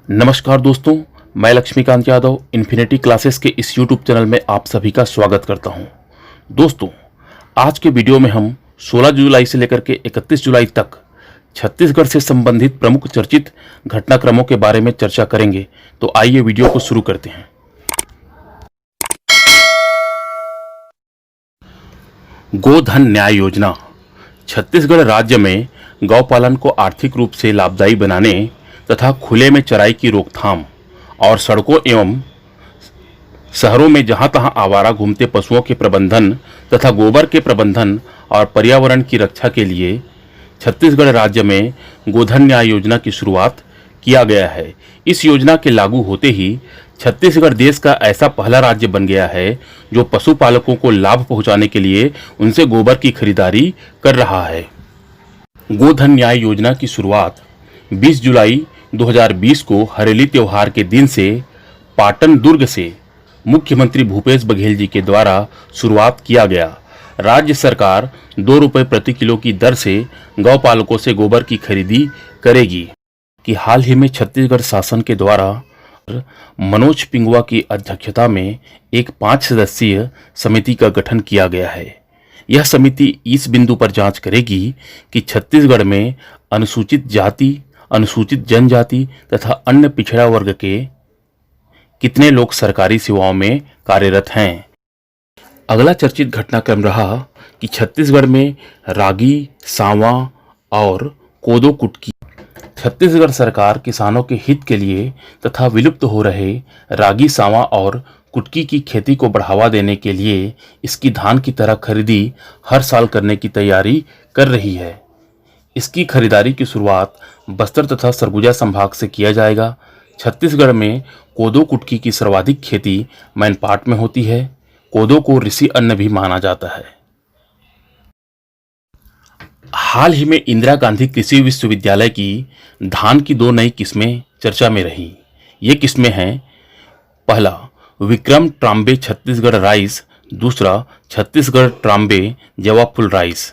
नमस्कार दोस्तों, मैं लक्ष्मीकांत यादव इन्फिनिटी क्लासेस के इस YouTube चैनल में आप सभी का स्वागत करता हूं। दोस्तों, आज के वीडियो में हम 16 जुलाई से लेकर के 31 जुलाई तक छत्तीसगढ़ से संबंधित प्रमुख चर्चित घटनाक्रमों के बारे में चर्चा करेंगे। तो आइए वीडियो को शुरू करते हैं। गोधन न्याय योजना। छत्तीसगढ़ राज्य में गौपालन को आर्थिक रूप से लाभदायी बनाने तथा खुले में चराई की रोकथाम और सड़कों एवं शहरों में जहां तहां आवारा घूमते पशुओं के प्रबंधन तथा गोबर के प्रबंधन और पर्यावरण की रक्षा के लिए छत्तीसगढ़ राज्य में गोधन न्याय योजना की शुरुआत किया गया है। इस योजना के लागू होते ही छत्तीसगढ़ देश का ऐसा पहला राज्य बन गया है जो पशुपालकों को लाभ पहुंचाने के लिए उनसे गोबर की खरीदारी कर रहा है। गोधन न्याय योजना की शुरुआत 20 जुलाई 2020 को हरेली त्योहार के दिन से पाटन दुर्ग से मुख्यमंत्री भूपेश बघेल जी के द्वारा शुरुआत किया गया। राज्य सरकार 2 रुपये प्रति किलो की दर से गौपालकों से गोबर की खरीदी करेगी। कि हाल ही में छत्तीसगढ़ शासन के द्वारा मनोज पिंगुआ की अध्यक्षता में एक 5 सदस्यीय समिति का गठन किया गया है। यह समिति इस बिंदु पर जांच करेगी कि छत्तीसगढ़ में अनुसूचित जाति, अनुसूचित जनजाति तथा अन्य पिछड़ा वर्ग के कितने लोग सरकारी सेवाओं में कार्यरत हैं। अगला चर्चित घटनाक्रम रहा कि छत्तीसगढ़ में रागी, सांवा और कोदो कुटकी। छत्तीसगढ़ सरकार किसानों के हित के लिए तथा विलुप्त हो रहे रागी, सांवा और कुटकी की खेती को बढ़ावा देने के लिए इसकी धान की तरह खरीदी हर साल करने की तैयारी कर रही है। इसकी खरीदारी की शुरुआत बस्तर तथा सरगुजा संभाग से किया जाएगा। छत्तीसगढ़ में कोदो कुटकी की सर्वाधिक खेती मैनपाट में होती है। कोदो को ऋषि अन्न भी माना जाता है। हाल ही में इंदिरा गांधी कृषि विश्वविद्यालय की धान की 2 नई किस्में चर्चा में रही। ये किस्में हैं, पहला विक्रम ट्राम्बे छत्तीसगढ़ राइस, दूसरा छत्तीसगढ़ ट्राम्बे जवा फुल राइस।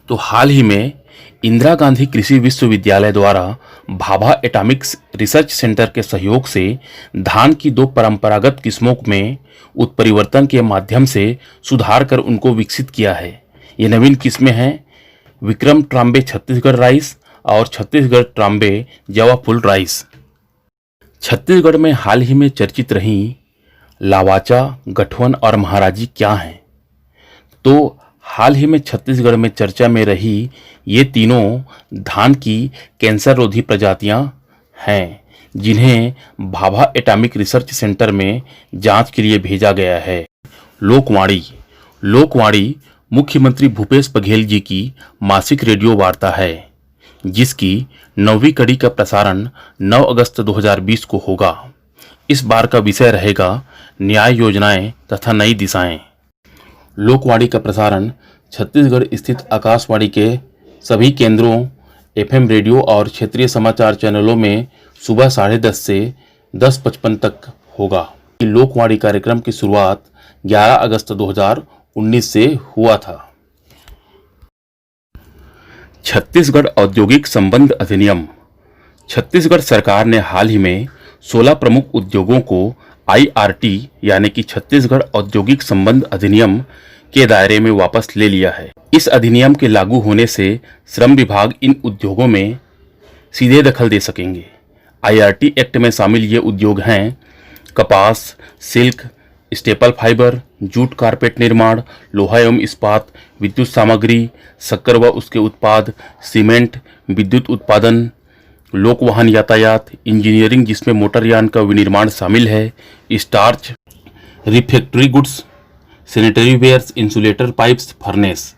तो हाल ही में इंदिरा गांधी कृषि विश्वविद्यालय द्वारा भाभा एटॉमिक्स रिसर्च सेंटर के सहयोग से धान की 2 परंपरागत किस्मों में उत्परिवर्तन के माध्यम से सुधार कर उनको विकसित किया है। ये नवीन किस्में हैं विक्रम ट्राम्बे छत्तीसगढ़ राइस और छत्तीसगढ़ ट्राम्बे जवा फुल राइस। छत्तीसगढ़ में हाल ही में चर्चित रही लावाचा, गठवन और महाराजी क्या हैं? तो हाल ही में छत्तीसगढ़ में चर्चा में रही ये तीनों धान की कैंसर रोधी प्रजातियां हैं जिन्हें भाभा एटॉमिक रिसर्च सेंटर में जांच के लिए भेजा गया है। लोकवाणी मुख्यमंत्री भूपेश बघेल जी की मासिक रेडियो वार्ता है जिसकी 9वीं कड़ी का प्रसारण 9 अगस्त 2020 को होगा। इस बार का विषय रहेगा न्याय योजनाएं तथा नई दिशाएं। लोकवाणी का प्रसारण छत्तीसगढ़ स्थित आकाशवाणी के सभी केंद्रों, FM रेडियो और क्षेत्रीय समाचार चैनलों में सुबह 10:30 से 10:55 तक होगा। लोकवाणी कार्यक्रम की शुरुआत 11 अगस्त 2019 से हुआ था। छत्तीसगढ़ औद्योगिक संबंध अधिनियम। छत्तीसगढ़ सरकार ने हाल ही में 16 प्रमुख उद्योगों को IRT यानी कि छत्तीसगढ़ औद्योगिक संबंध अधिनियम के दायरे में वापस ले लिया है। इस अधिनियम के लागू होने से श्रम विभाग इन उद्योगों में सीधे दखल दे सकेंगे। IRT एक्ट में शामिल ये उद्योग हैं कपास, silk, staple fibre, jute carpet निर्माण, लोहा एवं इस्पात, विद्युत सामग्री, शक्कर व उसके उत्पाद, सीमेंट, विद्युत उत्पादन, लोक वाहन यातायात, इंजीनियरिंग जिसमें मोटरयान का विनिर्माण शामिल है, starch, refractory goods, sanitary wares, insulator pipes, furnace,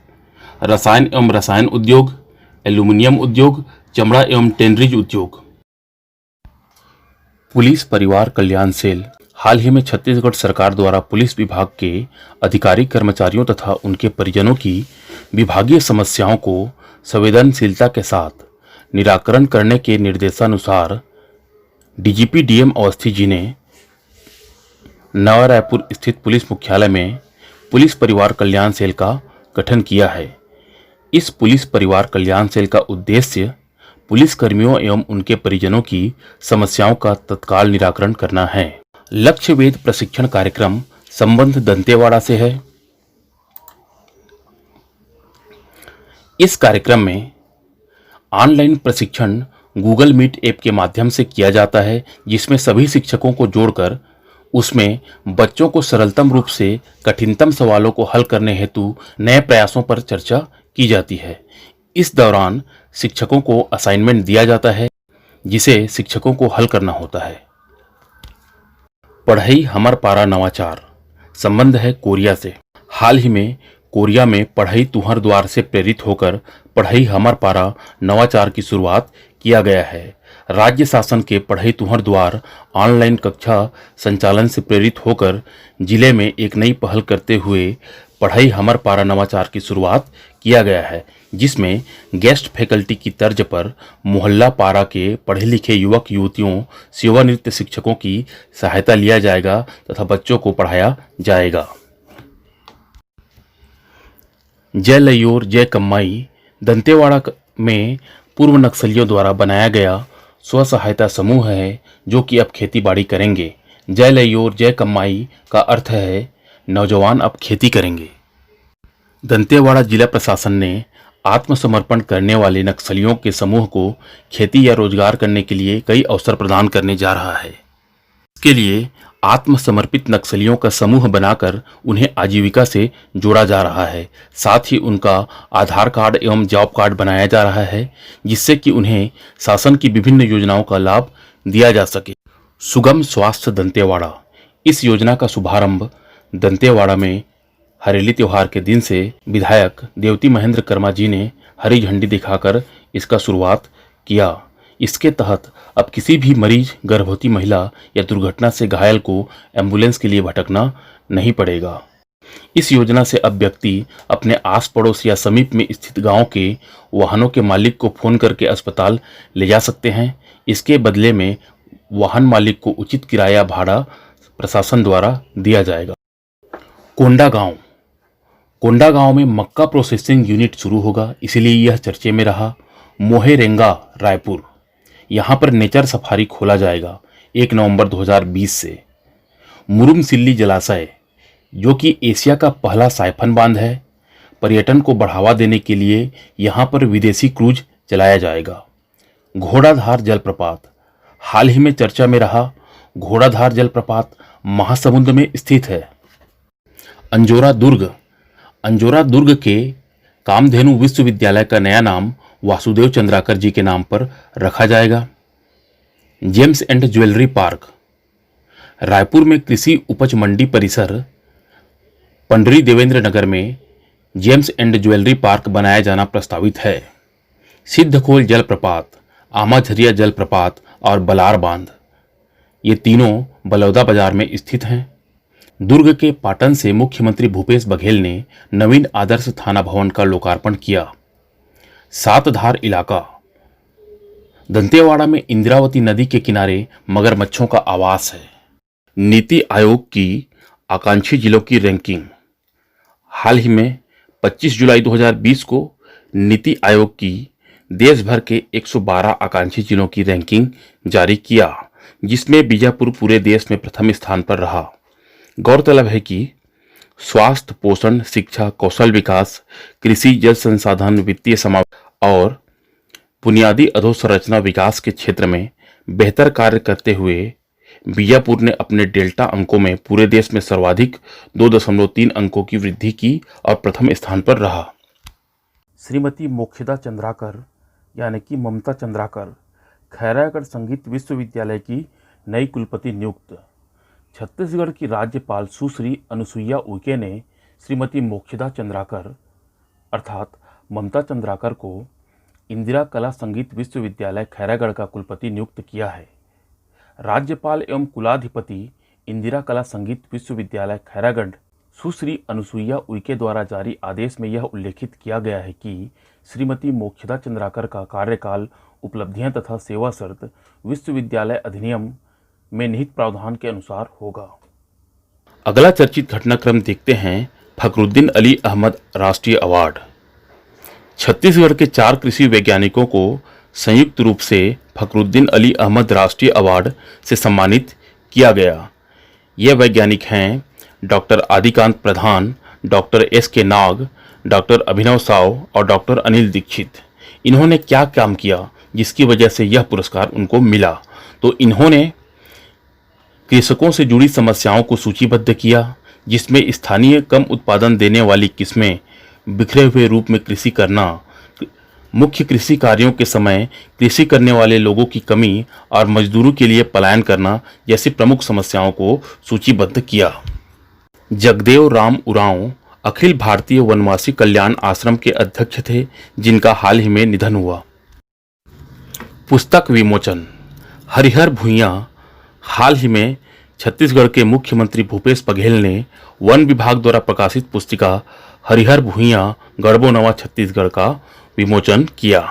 रसायन एवं रसायन उद्योग, एल्यूमिनियम उद्योग, चमड़ा एवं टेनरीज उद्योग। पुलिस परिवार कल्याण सेल। हाल ही में छत्तीसगढ़ सरकार द्वारा पुलिस विभाग के अधिकारी कर्मचारियों तथा उनके परिजनों की विभागीय समस्याओं को संवेदनशीलता के साथ निराकरण करने के निर्देशानुसार DGP DM अवस्थी जी ने नवा रायपुर स्थित पुलिस मुख्यालय में पुलिस परिवार कल्याण सेल का गठन किया है। इस पुलिस परिवार कल्याण सेल का उद्देश्य पुलिस कर्मियों एवं उनके परिजनों की समस्याओं का तत्काल निराकरण करना है। लक्ष्य वेध प्रशिक्षण कार्यक्रम संबंध दंतेवाड़ा से है। इस कार्यक्रम में ऑनलाइन प्रशिक्षण गूगल मीट ऐप के माध्यम से किया जाता है, जिसमें सभी शिक्षकों को जोड़कर उसमें बच्चों को सरलतम रूप से कठिनतम सवालों को हल करने हेतु नए प्रयासों पर चर्चा की जाती है। इस दौरान शिक्षकों को असाइनमेंट दिया जाता है, जिसे शिक्षकों को हल करना होता है। पढ़ई हमर पारा नवाचार संबंध है कोरिया से। हाल ही में कोरिया में पढ़ई तुहर द्वार से प्रेरित होकर पढ़ई हमर पारा नवाचार की शुरुआत किया गया है। राज्य शासन के पढ़ई तुहर द्वार ऑनलाइन कक्षा संचालन से प्रेरित होकर जिले में एक नई पहल करते हुए पढ़ई हमर पारा नवाचार की शुरुआत किया गया है, जिसमें गेस्ट फैकल्टी की तर्ज पर मोहल्ला पारा के पढ़े लिखे युवक युवतियों सेवानिवृत्त शिक्षकों की सहायता लिया जाएगा तथा बच्चों को पढ़ाया जाएगा। जय लयोर जय कम्माई दंतेवाड़ा में पूर्व नक्सलियों द्वारा बनाया गया स्व सहायता समूह है, जो कि अब खेती बाड़ी करेंगे। जय लयोर जय कम्माई का अर्थ है नौजवान अब खेती करेंगे। दंतेवाड़ा जिला प्रशासन ने आत्मसमर्पण करने वाले नक्सलियों के समूह को खेती या रोजगार करने के लिए कई अवसर प्रदान करने जा रहा है। इसके लिए आत्मसमर्पित नक्सलियों का समूह बनाकर उन्हें आजीविका से जोड़ा जा रहा है। साथ ही उनका आधार कार्ड एवं जॉब कार्ड बनाया जा रहा है, जिससे कि उन्हें शासन की विभिन्न योजनाओं का लाभ दिया जा सके। सुगम स्वास्थ्य दंतेवाड़ा, इस योजना का शुभारंभ दंतेवाड़ा में हरेली त्योहार के दिन से विधायक देवती महेंद्र कर्मा जी ने हरी झंडी दिखाकर इसका शुरुआत किया। इसके तहत अब किसी भी मरीज, गर्भवती महिला या दुर्घटना से घायल को एम्बुलेंस के लिए भटकना नहीं पड़ेगा। इस योजना से अब व्यक्ति अपने आस पड़ोस या समीप में स्थित गांव के वाहनों के मालिक को फोन करके अस्पताल ले जा सकते हैं। इसके बदले में वाहन मालिक को उचित किराया भाड़ा प्रशासन द्वारा दिया जाएगा। कोंडा गांव में मक्का प्रोसेसिंग यूनिट शुरू होगा, इसलिए यह चर्चे में रहा। मोहेरेंगा रायपुर, यहां पर नेचर सफारी खोला जाएगा 1 नवंबर 2020 से। मुरुमसिल्ली जलाशय, जो कि एशिया का पहला साइफन बांध है, पर्यटन को बढ़ावा देने के लिए यहां पर विदेशी क्रूज चलाया जाएगा। घोड़ाधार जलप्रपात, हाल ही में चर्चा में रहा। घोड़ाधार जलप्रपात महासमुंद में स्थित है। अंजोरा दुर्ग के कामधेनु विश्वविद्यालय का नया नाम वासुदेव चंद्राकर जी के नाम पर रखा जाएगा। James and jewellery park, Raipur में कृषि उपज मंडी परिसर पंडरी देवेंद्र नगर में जेम्स एंड ज्वेलरी पार्क बनाया जाना प्रस्तावित है। सिद्धखोल जलप्रपात, आमाझरिया जलप्रपात और बलार बांध, ये तीनों बलौदा बाजार में स्थित हैं। दुर्ग के पाटन से मुख्यमंत्री भूपेश बघेल ने नवीन आदर्श थाना भवन का लोकार्पण किया। सातधार इलाका, दंतेवाड़ा में इंदिरावती नदी के किनारे मगरमच्छों का आवास है। नीति आयोग की आकांक्षी जिलों की रैंकिंग, हाल ही में 25 जुलाई 2020 को नीति आयोग की देश भर के 112 आकांक्षी जिलों की रैंकिंग जारी किया, जिसमें बीजापुर पूरे देश में प्रथम स्थान पर रहा। गौरतलब है कि स्वास्थ्य, पोषण, शिक्षा, कौशल विकास, कृषि, जल संसाधन, वित्तीय समावेशन और बुनियादी अधोसंरचना विकास के क्षेत्र में बेहतर कार्य करते हुए बीजापुर ने अपने डेल्टा अंकों में पूरे देश में सर्वाधिक 2.3 अंकों की वृद्धि की और प्रथम स्थान पर रहा। श्रीमती मोक्षदा चंद्राकर यानी कि ममता चंद्राकर खैरागढ़ संगीत विश्वविद्यालय की नई कुलपति नियुक्त। छत्तीसगढ़ की राज्यपाल सुश्री अनुसुईया उइके ने श्रीमती मोक्षदा चंद्राकर अर्थात ममता चंद्राकर को इंदिरा कला संगीत विश्वविद्यालय खैरागढ़ का कुलपति नियुक्त किया है। राज्यपाल एवं कुलाधिपति इंदिरा कला संगीत विश्वविद्यालय खैरागढ़ सुश्री अनुसुईया उइके द्वारा जारी आदेश में यह उल्लेखित किया गया है कि श्रीमती मोक्षदा चंद्राकर का कार्यकाल, उपलब्धियां तथा सेवा शर्त विश्वविद्यालय अधिनियम में निहित प्रावधान के अनुसार होगा। अगला चर्चित घटनाक्रम देखते हैं। फखरुद्दीन अली अहमद राष्ट्रीय अवार्ड। छत्तीसगढ़ के 4 कृषि वैज्ञानिकों को संयुक्त रूप से फखरुद्दीन अली अहमद राष्ट्रीय अवार्ड से सम्मानित किया गया। ये वैज्ञानिक हैं डॉक्टर आदिकांत प्रधान, डॉक्टर एस.के. नाग, डॉक्टर अभिनव साव और डॉक्टर अनिल दीक्षित। इन्होंने क्या काम किया जिसकी वजह से यह पुरस्कार उनको मिला? तो इन्होंने कृषकों से जुड़ी समस्याओं को सूचीबद्ध किया, जिसमें स्थानीय कम उत्पादन देने वाली किस्में, बिखरे हुए रूप में कृषि करना, मुख्य कृषि कार्यों के समय कृषि करने वाले लोगों की कमी और मजदूरों के लिए पलायन करना जैसी प्रमुख समस्याओं को सूचीबद्ध किया। जगदेव राम उरांव अखिल भारतीय वनवासी कल्याण आश्रम के अध्यक्ष थे, जिनका हाल ही में निधन हुआ। पुस्तक विमोचन। हरिहर भुइयां। हाल ही में छत्तीसगढ़ के मुख्यमंत्री भूपेश बघेल ने वन विभाग द्वारा प्रकाशित पुस्तिका हरिहर भुइयां गढ़बो नवा छत्तीसगढ़ का विमोचन किया।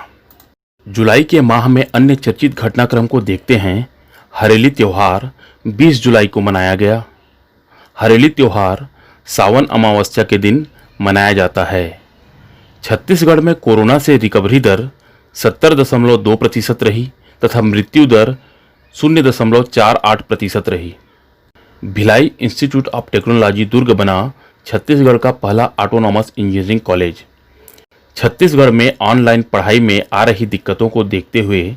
जुलाई के माह में अन्य चर्चित घटनाक्रम को देखते हैं। हरेली त्योहार 20 जुलाई को मनाया गया। हरेली त्योहार सावन अमावस्या के दिन मनाया जाता है। छत्तीसगढ़ में कोरोना से रिकवरी दर 70.2% रही तथा मृत्यु दर 0.48% रही। भिलाई इंस्टीट्यूट ऑफ टेक्नोलॉजी दुर्ग बना छत्तीसगढ़ का पहला ऑटोनॉमस इंजीनियरिंग कॉलेज। छत्तीसगढ़ में ऑनलाइन पढ़ाई में आ रही दिक्कतों को देखते हुए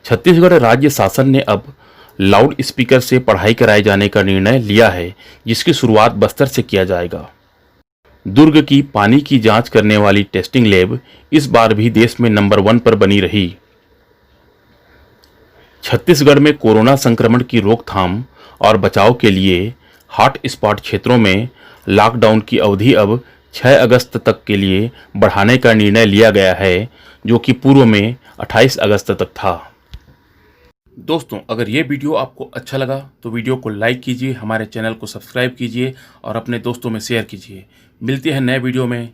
छत्तीसगढ़ राज्य शासन ने अब लाउड स्पीकर से पढ़ाई कराए जाने का निर्णय लिया है, जिसकी शुरुआत बस्तर से किया जाएगा। दुर्ग की पानी की जांच करने वाली टेस्टिंग लैब इस बार भी देश में नंबर 1 पर बनी रही। छत्तीसगढ़ में कोरोना संक्रमण की रोकथाम और बचाव के लिए हॉट स्पॉट क्षेत्रों में लॉकडाउन की अवधि अब 6 अगस्त तक के लिए बढ़ाने का निर्णय लिया गया है, जो कि पूर्व में 28 अगस्त तक था। दोस्तों, अगर ये वीडियो आपको अच्छा लगा तो वीडियो को लाइक कीजिए, हमारे चैनल को सब्सक्राइब कीजिए और अपने दोस्तों में शेयर कीजिए। मिलते हैं नए वीडियो में।